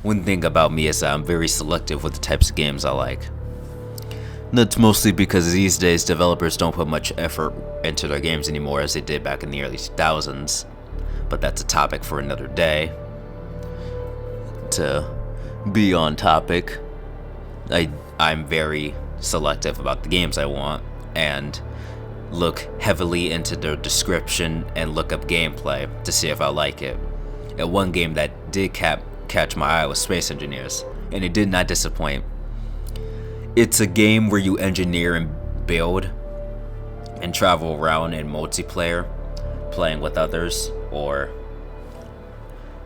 One thing about me is that I'm very selective with the types of games I like. That's mostly because these days developers don't put much effort into their games anymore as they did back in the early 2000s. But that's a topic for another day. To be on topic, I'm very selective about the games I want and look heavily into their description and look up gameplay to see if I like it. And one game that did catch my eye was Space Engineers, and it did not disappoint. It's a game where you engineer and build and travel around in multiplayer, playing with others, or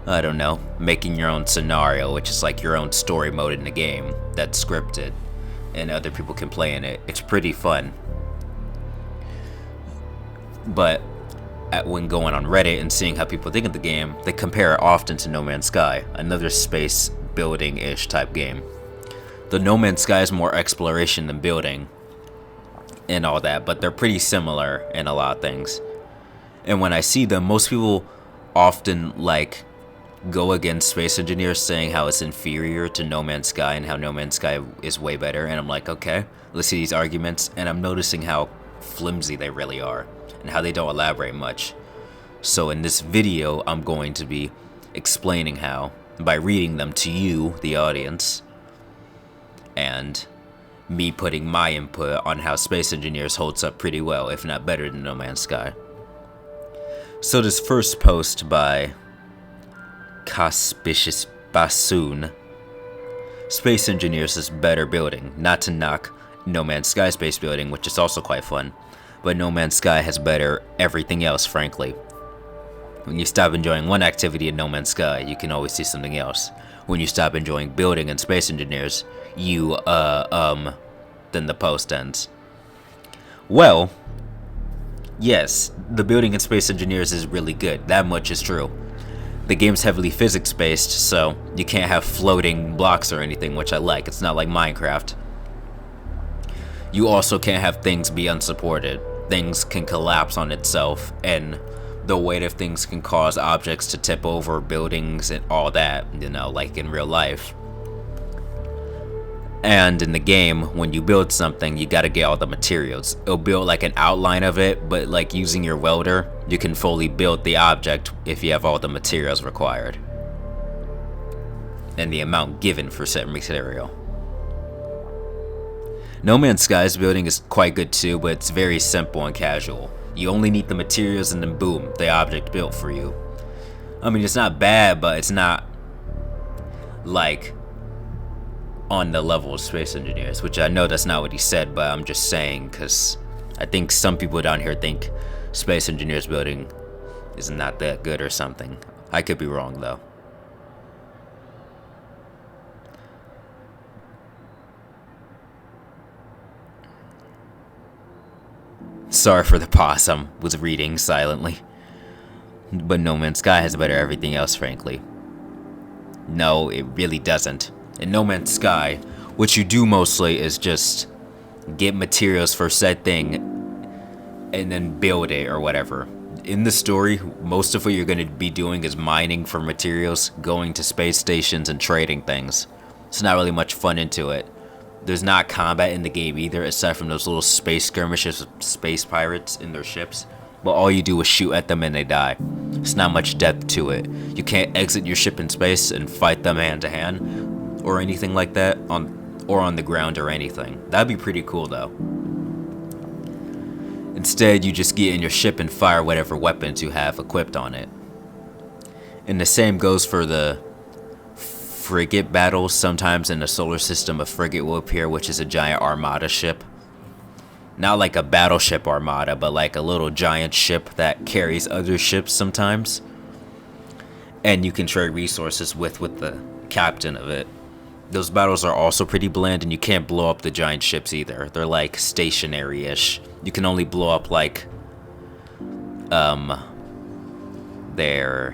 I don't know, making your own scenario, which is like your own story mode in the game that's scripted and other people can play in it. It's pretty fun. But when going on Reddit and seeing how people think of the game, they compare it often to No Man's Sky, another space building-ish type game. The No Man's Sky is more exploration than building and all that, but they're pretty similar in a lot of things. And when I see them, most people often like go against Space Engineers, saying how it's inferior to No Man's Sky and how No Man's Sky is way better. And I'm like, okay, let's see these arguments, and I'm noticing how flimsy they really are and how they don't elaborate much. So in this video, I'm going to be explaining how by reading them to you, the audience, and me putting my input on how Space Engineers holds up pretty well, if not better than No Man's Sky. So this first post by Caspicious Bassoon. Space Engineers is better building, not to knock No Man's Sky space building, which is also quite fun, but No Man's Sky has better everything else, frankly. When you stop enjoying one activity in No Man's Sky, you can always see something else. When you stop enjoying building in Space Engineers, then the post ends. Well, yes, the building in Space Engineers is really good, that much is true. The game's heavily physics-based, so you can't have floating blocks or anything, which I like. It's not like Minecraft. You also can't have things be unsupported. Things can collapse on itself, and the weight of things can cause objects to tip over buildings and all that, you know, like in real life. And in the game, when you build something, you gotta get all the materials. It'll build like an outline of it, but like using your welder, you can fully build the object if you have all the materials required and the amount given for said material. No Man's Sky's building is quite good too, but it's very simple and casual. You only need the materials and then boom, the object built for you. I mean, it's not bad, but it's not like on the level of Space Engineers, which I know that's not what he said, but I'm just saying because I think some people down here think Space Engineers building is not that good or something. I could be wrong though. Sorry for the pause, I was reading silently. But No Man's Sky has better everything else, frankly. No, it really doesn't. In No Man's Sky, what you do mostly is just get materials for said thing and then build it or whatever. In the story, most of what you're going to be doing is mining for materials, going to space stations, and trading things. It's not really much fun into it. There's not combat in the game either, aside from those little space skirmishes with space pirates in their ships. But all you do is shoot at them and they die. There's not much depth to it. You can't exit your ship in space and fight them hand to hand or anything like that, on the ground or anything. That'd be pretty cool though. Instead, you just get in your ship and fire whatever weapons you have equipped on it. And the same goes for the frigate battles. Sometimes in the solar system, a frigate will appear, which is a giant armada ship. Not like a battleship armada, but like a little giant ship that carries other ships sometimes. And you can trade resources with the captain of it. Those battles are also pretty bland, and you can't blow up the giant ships either. They're like stationary-ish. You can only blow up like their,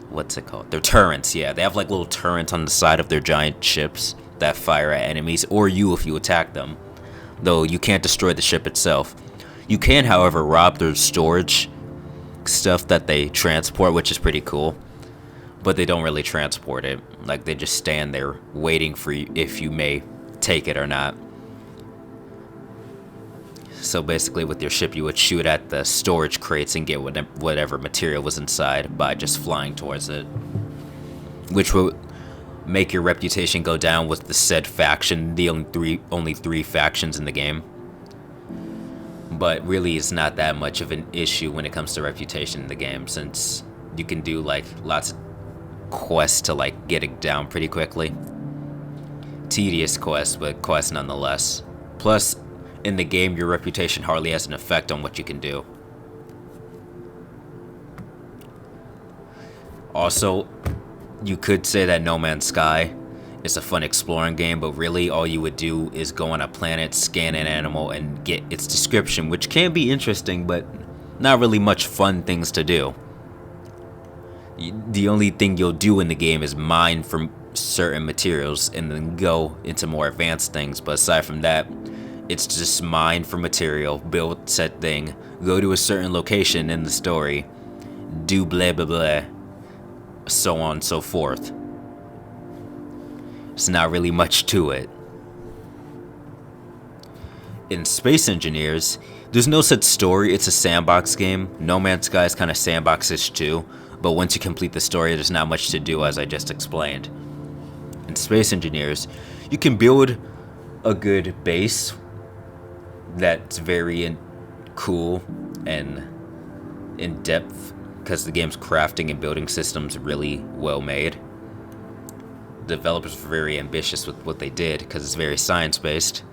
what's it called? Their turrets, yeah. They have like little turrets on the side of their giant ships that fire at enemies, or you if you attack them. Though you can't destroy the ship itself. You can, however, rob their storage stuff that they transport, which is pretty cool. but they don't really transport it. Like, they just stand there waiting for you if you may take it or not. So basically with your ship, you would shoot at the storage crates and get whatever material was inside by just flying towards it, which would make your reputation go down with the said faction, the only three factions in the game. But really, it's not that much of an issue when it comes to reputation in the game, since you can do like lots of quests to like get it down pretty quickly. Tedious quests, but quests nonetheless. Plus, in the game, your reputation hardly has an effect on what you can do. Also, you could say that No Man's Sky is a fun exploring game, but really all you would do is go on a planet, scan an animal, and get its description, which can be interesting, but not really much fun things to do. The only thing you'll do in the game is mine from certain materials and then go into more advanced things, but aside from that, it's just mine for material, build said thing, go to a certain location in the story, do blah blah blah, so on and so forth. It's not really much to it. In Space Engineers, there's no such story, it's a sandbox game. No Man's Sky is kind of sandbox-ish too, but once you complete the story, there's not much to do, as I just explained. In Space Engineers, you can build a good base that's very cool and in depth, because the game's crafting and building systems really well made. Developers were very ambitious with what they did because it's very science-based.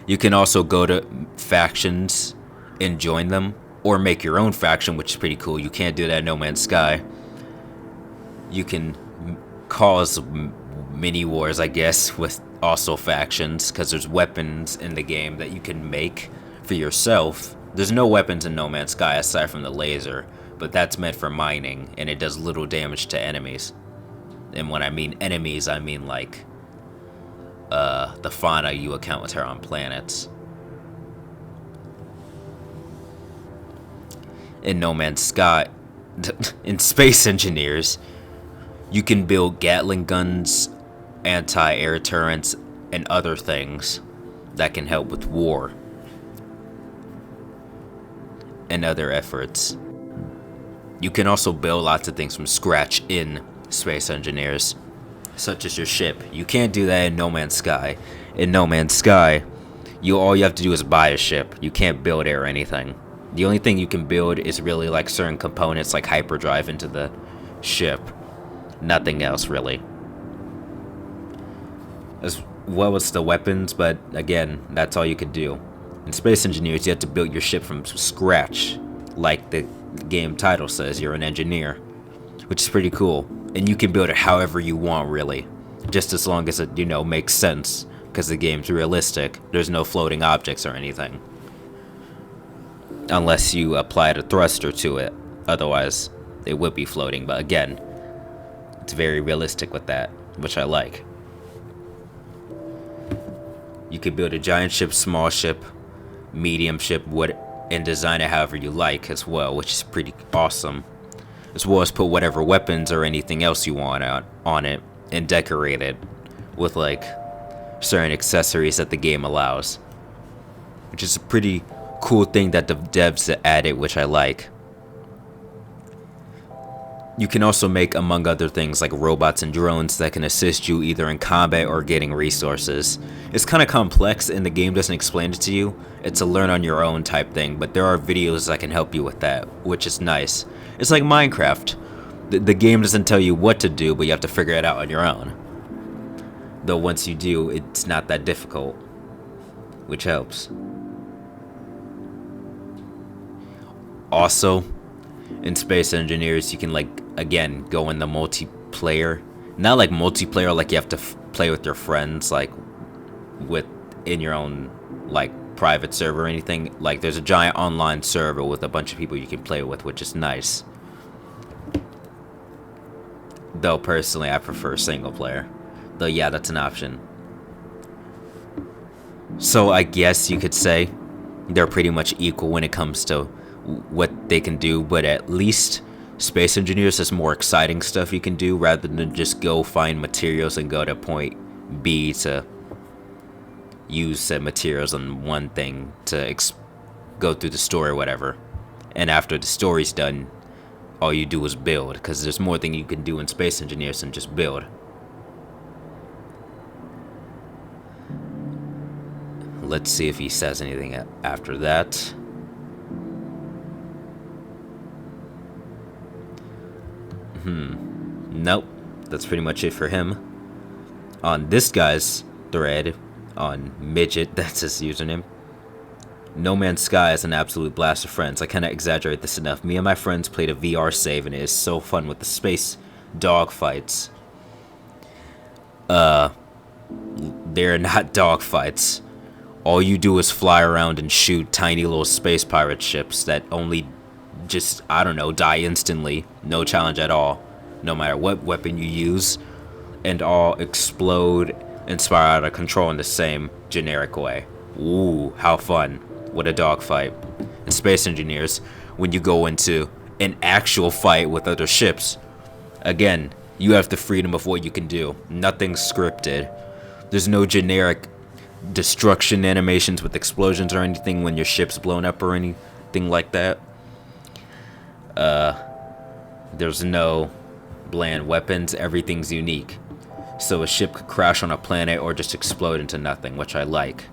You can also go to factions and join them, or make your own faction, which is pretty cool. You can't do that in No Man's Sky. You can cause mini wars, I guess, with also factions, because there's weapons in the game that you can make for yourself. There's no weapons in No Man's Sky aside from the laser, but that's meant for mining, and it does little damage to enemies. And when I mean enemies, I mean like the fauna you encounter on planets. In No Man's Sky, in Space Engineers, you can build Gatling guns, anti-air turrets, and other things that can help with war and other efforts. You can also build lots of things from scratch in Space Engineers, such as your ship. You can't do that in No Man's Sky. In No Man's Sky, all you have to do is buy a ship. You can't build it or anything. The only thing you can build is really like certain components like hyperdrive into the ship. Nothing else really. As well as the weapons, but again, that's all you could do. In Space Engineers, you have to build your ship from scratch. Like the game title says, you're an engineer, which is pretty cool. And you can build it however you want, really. Just as long as it, makes sense. Because the game's realistic. There's no floating objects or anything. Unless you applied a thruster to it. Otherwise, it would be floating. But again, it's very realistic with that, which I like. You could build a giant ship, small ship, medium ship, and design it however you like as well, which is pretty awesome. As well as put whatever weapons or anything else you want on it and decorate it with like certain accessories that the game allows, which is a pretty cool thing that the devs added, which I like. You can also make, among other things, like robots and drones that can assist you either in combat or getting resources. It's kind of complex and the game doesn't explain it to you. It's a learn on your own type thing, but there are videos that can help you with that, which is nice. It's like Minecraft. The game doesn't tell you what to do, but you have to figure it out on your own. Though once you do, it's not that difficult, which helps. Also, in Space Engineers, you can again go in the multiplayer. Not like multiplayer like you have to play with your friends in your own private server or anything. Like there's a giant online server with a bunch of people you can play with, which is nice. Though personally I prefer single player. Though yeah, that's an option. So I guess you could say they're pretty much equal when it comes to what they can do, but at least Space Engineers has more exciting stuff you can do rather than just go find materials and go to point B to use said materials on one thing to go through the story or whatever. And after the story's done, all you do is build, because there's more thing you can do in Space Engineers than just build. Let's see if he says anything after that. Nope, that's pretty much it for him. On this guy's thread, on Midget, that's his username. No Man's Sky is an absolute blast of friends. I cannot exaggerate this enough. Me and my friends played a VR save and it is so fun with the space dogfights. They're not dogfights. All you do is fly around and shoot tiny little space pirate ships that only just, I don't know, die instantly. No challenge at all. No matter what weapon you use. And all explode and spiral out of control in the same generic way. Ooh, how fun. What a dogfight. In Space Engineers, when you go into an actual fight with other ships, again, you have the freedom of what you can do. Nothing's scripted. There's no generic destruction animations with explosions or anything when your ship's blown up or anything like that. There's no bland weapons. Everything's unique. So a ship could crash on a planet or just explode into nothing, which I like.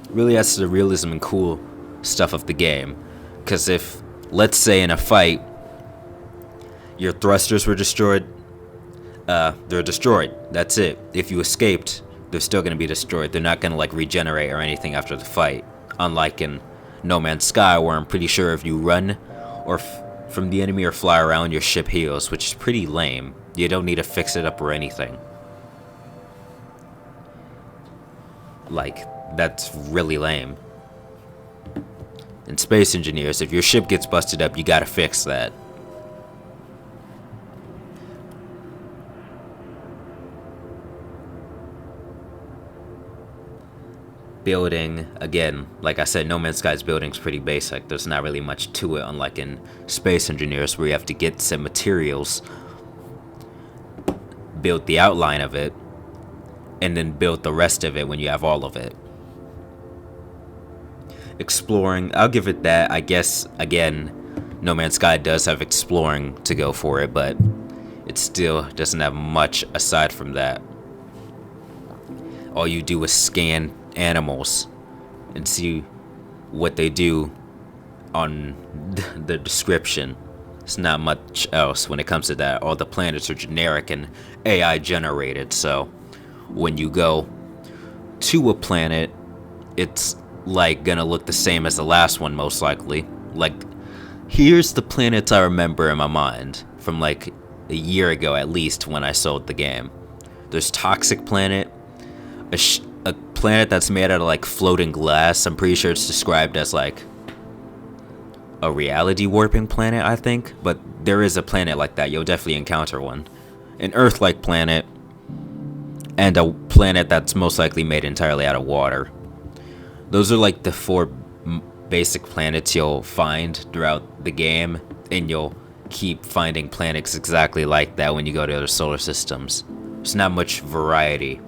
Really adds to the realism and cool stuff of the game. Because if, let's say in a fight, your thrusters were destroyed, they're destroyed. That's it. If you escaped, they're still going to be destroyed. They're not going to like regenerate or anything after the fight. Unlike in No Man's Sky, where I'm pretty sure if you run or from the enemy or fly around, your ship heals, which is pretty lame. You don't need to fix it up or anything. Like, that's really lame. In Space Engineers, if your ship gets busted up, you gotta fix that. Building, again, like I said, No Man's Sky's building's pretty basic. There's not really much to it, unlike in Space Engineers, where you have to get some materials, build the outline of it, and then build the rest of it when you have all of it. Exploring, I'll give it that. I guess, again, No Man's Sky does have exploring to go for it, but it still doesn't have much aside from that. All you do is scan animals and see what they do on the description. It's not much else when it comes to that. All the planets are generic and AI generated, so when you go to a planet, it's like gonna look the same as the last one, most likely. Like, here's the planets I remember in my mind from like a year ago at least, when I sold the game. There's Toxic Planet, a planet that's made out of like floating glass. I'm pretty sure it's described as like a reality warping planet, I think, but there is a planet like that. You'll definitely encounter one. An Earth-like planet, and a planet that's most likely made entirely out of water. Those are like the four basic planets you'll find throughout the game, and you'll keep finding planets exactly like that when you go to other solar systems. There's not much variety.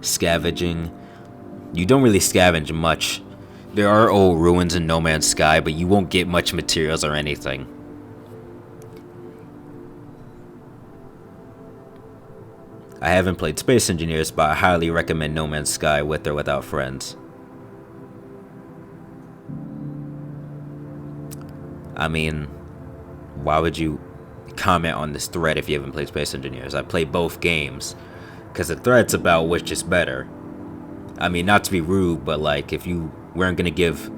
Scavenging. You don't really scavenge much. There are old ruins in No Man's Sky, but you won't get much materials or anything. I haven't played Space Engineers, but I highly recommend No Man's Sky with or without friends. I mean, why would you comment on this thread if you haven't played Space Engineers? I play both games, because the thread's about which is better. I mean, not to be rude, but like, if you weren't going to give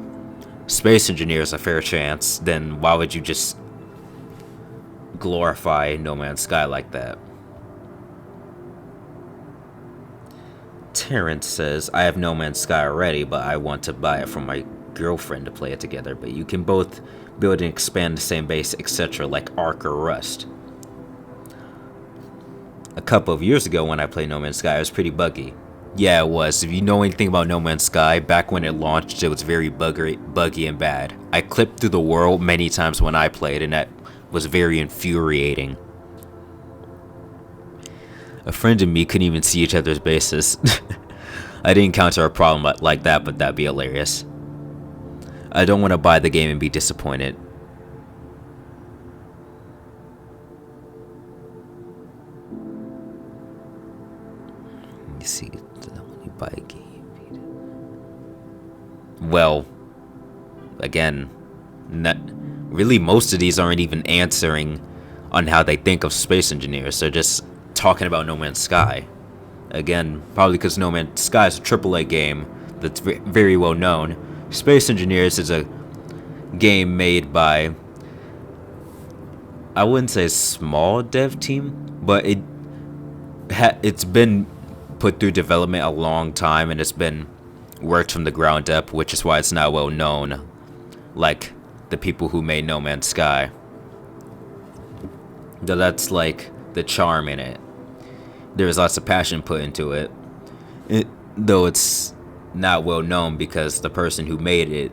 Space Engineers a fair chance, then why would you just glorify No Man's Sky like that? Terrence says, I have No Man's Sky already, but I want to buy it from my girlfriend to play it together, but you can both build and expand the same base, etc., like Ark or Rust. A couple of years ago when I played No Man's Sky, it was pretty buggy. Yeah, it was. If you know anything about No Man's Sky, back when it launched, it was very buggy and bad. I clipped through the world many times when I played, and that was very infuriating. A friend and me couldn't even see each other's bases. I didn't encounter a problem like that, but that'd be hilarious. I don't want to buy the game and be disappointed. Let me see. When you buy a game. Well, again, really most of these aren't even answering on how they think of space engineers. They're just talking about No Man's Sky. Again, probably because No Man's Sky is a AAA game that's very well known. Space Engineers is a game made by, I wouldn't say a small dev team, but it's been put through development a long time, and it's been worked from the ground up, which is why it's not well known like the people who made No Man's Sky. Though that's like the charm in it. There's lots of passion put into it, though it's not well known because the person who made it,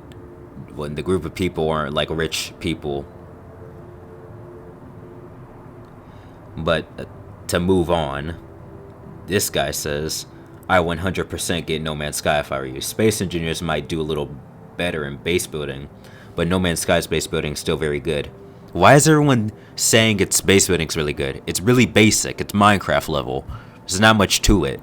when the group of people aren't like rich people. But to move on, this guy says, I 100% get No Man's Sky if I were you. Space Engineers might do a little better in base building, but No Man's Sky's base building is still very good. Why is everyone saying its base building's really good? It's really basic. It's Minecraft level. There's not much to it.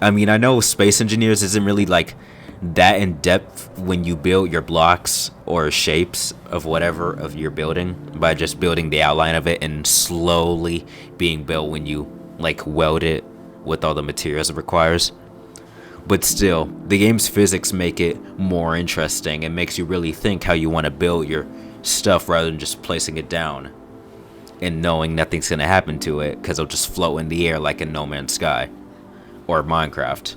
I mean, I know Space Engineers isn't really like that in depth when you build your blocks or shapes of whatever of your building by just building the outline of it and slowly being built when you like weld it with all the materials it requires. But still, the game's physics make it more interesting and makes you really think how you want to build your stuff rather than just placing it down and knowing nothing's going to happen to it because it'll just float in the air like in No Man's Sky or Minecraft.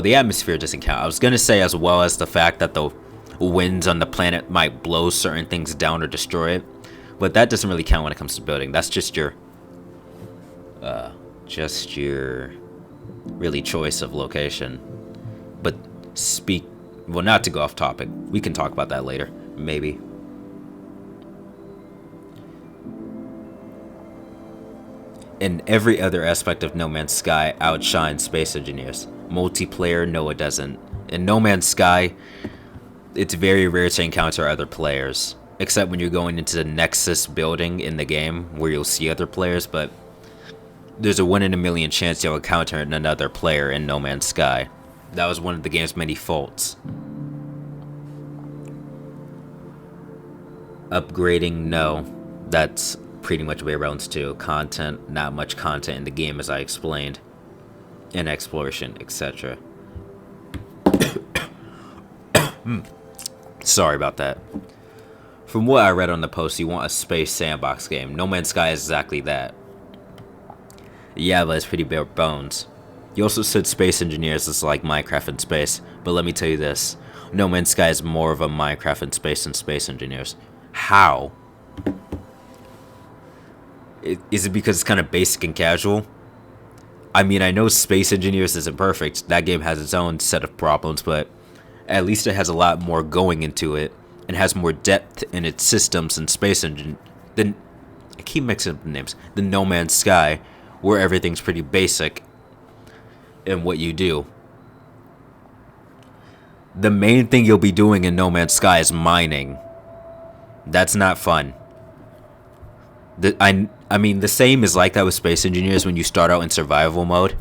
The atmosphere doesn't count. I was going to say as well as the fact that the winds on the planet might blow certain things down or destroy it. But that doesn't really count when it comes to building. That's just your really choice of location. But not to go off topic. We can talk about that later, maybe. In every other aspect of No Man's Sky outshines Space Engineers. Multiplayer, no it doesn't. In No Man's Sky, it's very rare to encounter other players. Except when you're going into the Nexus building in the game, where you'll see other players, but there's a 1 in a million chance you'll encounter another player in No Man's Sky. That was one of the game's many faults. Upgrading, no. That's pretty much way around to content, not much content in the game as I explained. And exploration, etc. Sorry about that. From what I read on the post, you want a space sandbox game. No Man's Sky is exactly that. Yeah, but it's pretty bare bones. You also said Space Engineers is like Minecraft in space, but let me tell you this. No Man's Sky is more of a Minecraft in space than Space Engineers. How? Is it because it's kind of basic and casual? I mean, I know Space Engineers isn't perfect. That game has its own set of problems, but at least it has a lot more going into it and has more depth in its systems than Space Engine. Then I keep mixing up the names. The No Man's Sky, where everything's pretty basic in what you do. The main thing you'll be doing in No Man's Sky is mining. That's not fun. I mean, the same is like that with Space Engineers when you start out in survival mode,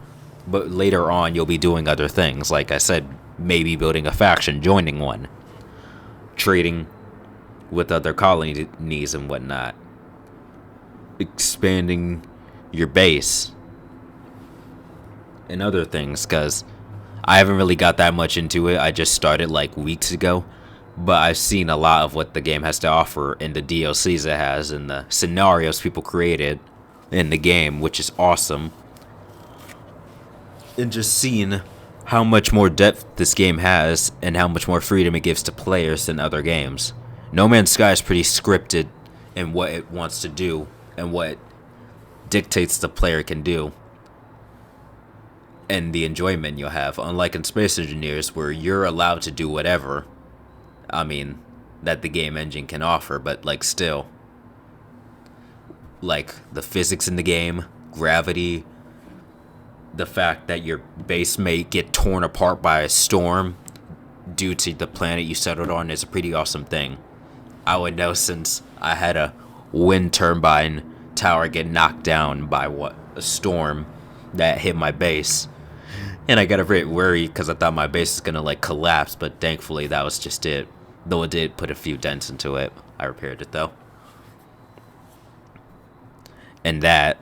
but later on you'll be doing other things. Like I said, maybe building a faction, joining one, trading with other colonies and whatnot, expanding your base, and other things, because I haven't really got that much into it. I just started like weeks ago, but I've seen a lot of what the game has to offer in the DLCs it has and the scenarios people created in the game, which is awesome. And just seeing how much more depth this game has and how much more freedom it gives to players than other games. No Man's Sky is pretty scripted and what it wants to do and what dictates the player can do and the enjoyment you'll have. Unlike in Space Engineers, where you're allowed to do whatever, I mean, that the game engine can offer, but like still, like the physics in the game, gravity, the fact that your base may get torn apart by a storm due to the planet you settled on is a pretty awesome thing. I would know since I had a wind turbine tower get knocked down by a storm that hit my base. And I got a bit worried because I thought my base was gonna like collapse, but thankfully that was just it. Though it did put a few dents into it. I repaired it though. And that,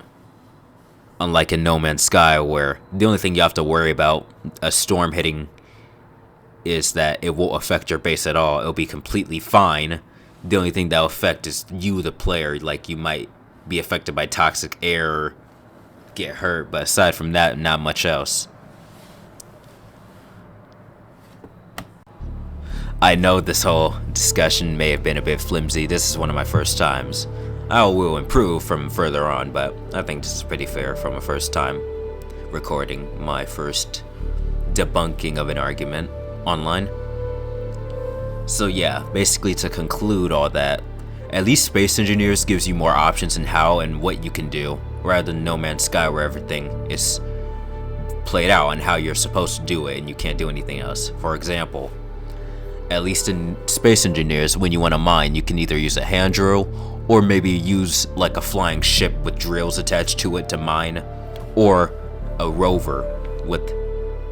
unlike in No Man's Sky, where the only thing you have to worry about a storm hitting is that it won't affect your base at all. It'll be completely fine. The only thing that'll affect is you, the player. Like, you might be affected by toxic air or get hurt, but aside from that, not much else. I know this whole discussion may have been a bit flimsy. This is one of my first times. I will improve from further on, but I think this is pretty fair from a first time recording my first debunking of an argument online. So yeah, basically to conclude all that, at least Space Engineers gives you more options in how and what you can do, rather than No Man's Sky where everything is played out on how you're supposed to do it and you can't do anything else. For example, at least in Space Engineers, when you want to mine, you can either use a hand drill, or maybe use like a flying ship with drills attached to it to mine, or a rover with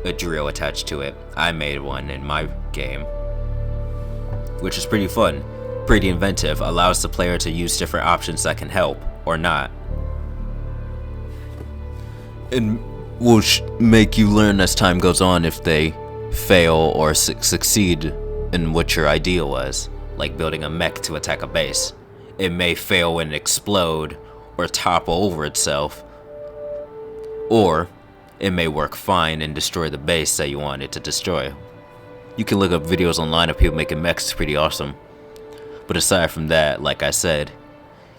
a drill attached to it. I made one in my game, which is pretty fun, pretty inventive, allows the player to use different options that can help, or not. And will make you learn as time goes on if they fail or succeed in what your idea was, like building a mech to attack a base. It may fail and explode or topple over itself, or it may work fine and destroy the base that you want it to destroy. You can look up videos online of people making mechs, it's pretty awesome. But aside from that, like I said,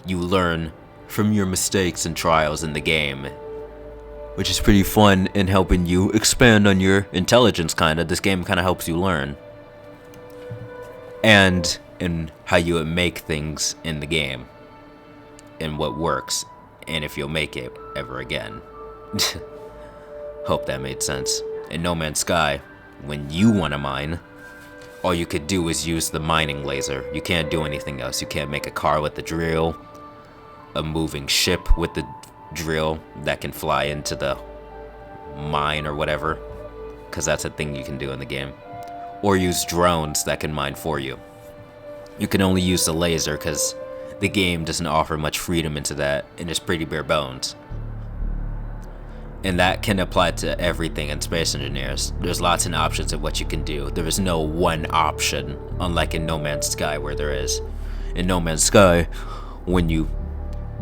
you learn from your mistakes and trials in the game, which is pretty fun in helping you expand on your intelligence kinda. This game kinda helps you learn. And in how you would make things in the game, and what works, and if you'll make it ever again. Hope that made sense. In No Man's Sky, when you want to mine, all you could do is use the mining laser. You can't do anything else. You can't make a car with the drill, a moving ship with the drill that can fly into the mine or whatever, because that's a thing you can do in the game. Or use drones that can mine for you. You can only use the laser because the game doesn't offer much freedom into that, and it's pretty bare bones. And that can apply to everything in Space Engineers. There's lots of options of what you can do. There is no one option, unlike in No Man's Sky where there is. In No Man's Sky, when you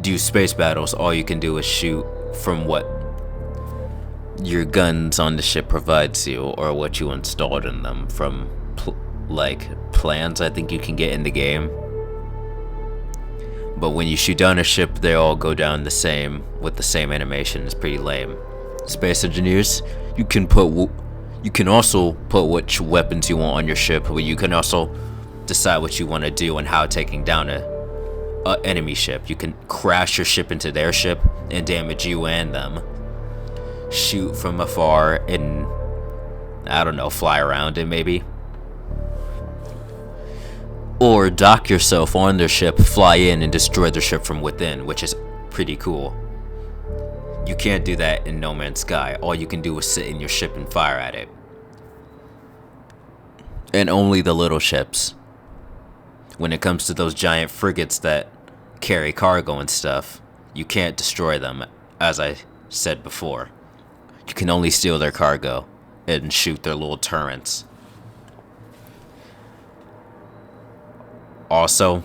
do space battles, all you can do is shoot from what your guns on the ship provides you, or what you installed in them from like plans I think you can get in the game. But when you shoot down a ship, they all go down the same with the same animation. It's pretty lame. Space Engineers, you can also put which weapons you want on your ship, but you can also decide what you want to do and how taking down a enemy ship. You can crash your ship into their ship and damage you and them. Shoot from afar and, I don't know, fly around it maybe. Or dock yourself on their ship, fly in and destroy their ship from within, which is pretty cool. You can't do that in No Man's Sky. All you can do is sit in your ship and fire at it. And only the little ships. When it comes to those giant frigates that carry cargo and stuff, you can't destroy them, as I said before. You can only steal their cargo and shoot their little turrets. Also,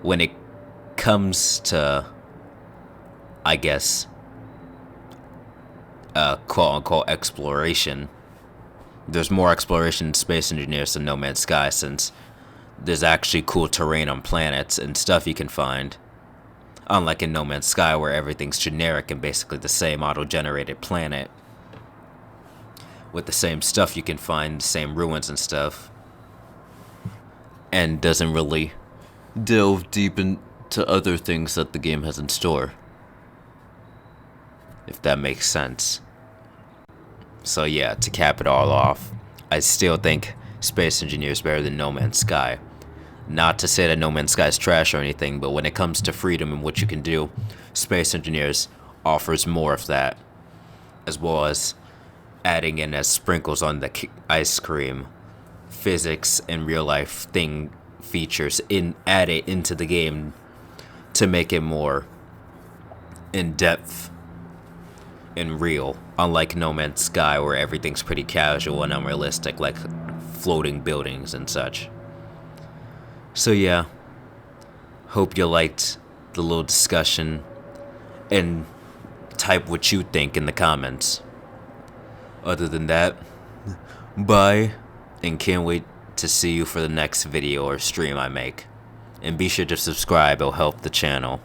when it comes to, I guess, quote-unquote exploration, there's more exploration in Space Engineers than No Man's Sky, since there's actually cool terrain on planets and stuff you can find. Unlike in No Man's Sky, where everything's generic and basically the same auto-generated planet. With the same stuff you can find, the same ruins and stuff. And doesn't really delve deep into other things that the game has in store. If that makes sense. So yeah, to cap it all off, I still think Space Engineer is better than No Man's Sky. Not to say that No Man's Sky is trash or anything, but when it comes to freedom and what you can do, Space Engineers offers more of that, as well as adding in as sprinkles on the ice cream, physics and real life thing features added into the game to make it more in depth and real. Unlike No Man's Sky, where everything's pretty casual and unrealistic, like floating buildings and such. So yeah, hope you liked the little discussion, and type what you think in the comments. Other than that, bye, and can't wait to see you for the next video or stream I make. And be sure to subscribe, it'll help the channel.